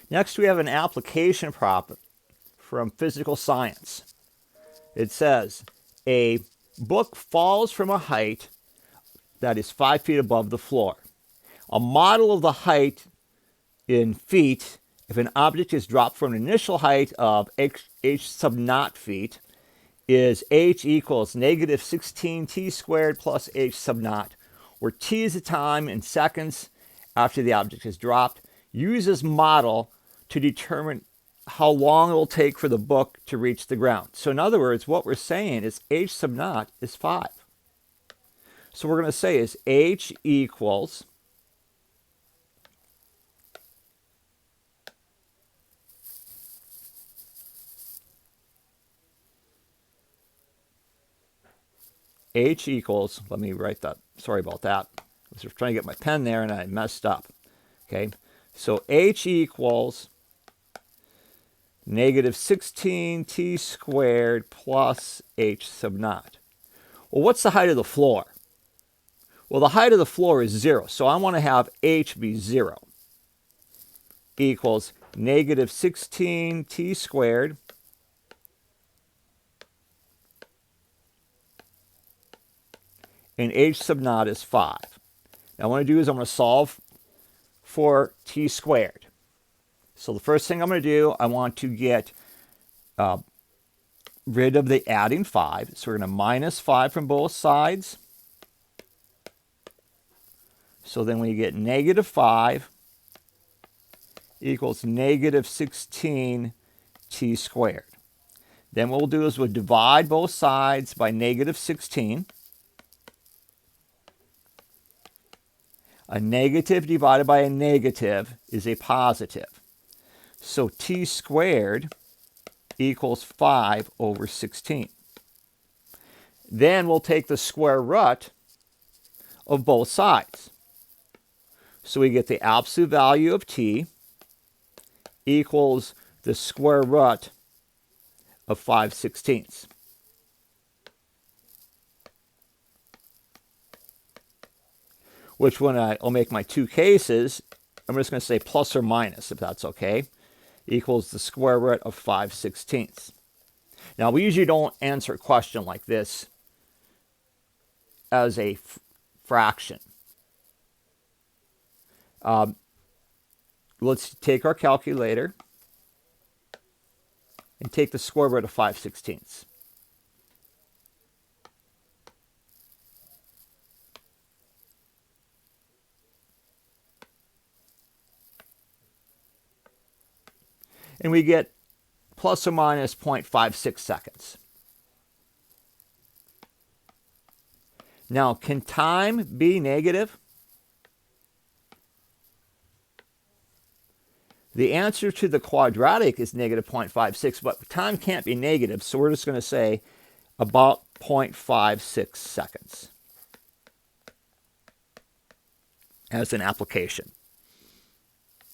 Next, we have an application problem from physical science. It says, a book falls from a height that is 5 feet above the floor. A model of the height in feet, if an object is dropped from an initial height of h sub naught feet, is h equals negative 16t squared plus h sub naught, where t is the time in seconds after the object is dropped. Use this model to determine how long it will take for the book to reach the ground. So in other words, what we're saying is h sub naught is 5. So we're going to say is h equals let me write that, sorry about that. I was just trying to get my pen there and I messed up. Okay, so h equals negative 16t squared plus h sub naught. Well, what's the height of the floor? Well, the height of the floor is 0, so I want to have h be 0 equals negative 16t squared and h sub naught is 5. Now, what I'm going to do is I'm going to solve for t squared. So the first thing I'm going to do, I want to get rid of the adding 5. So we're going to minus 5 from both sides. So then we get negative 5 equals negative 16t squared. Then what we'll do is we'll divide both sides by negative 16. A negative divided by a negative is a positive. So t squared equals 5 over 16. Then we'll take the square root of both sides. So we get the absolute value of t equals the square root of 5/16. Which when I'll make my two cases, I'm just going to say plus or minus, if that's okay, equals the square root of 5/16. Now, we usually don't answer a question like this as a fraction. Let's take our calculator and take the square root of 5/16. And we get plus or minus 0.56 seconds. Now, can time be negative? The answer to the quadratic is negative 0.56, but time can't be negative, so we're just going to say about 0.56 seconds as an application.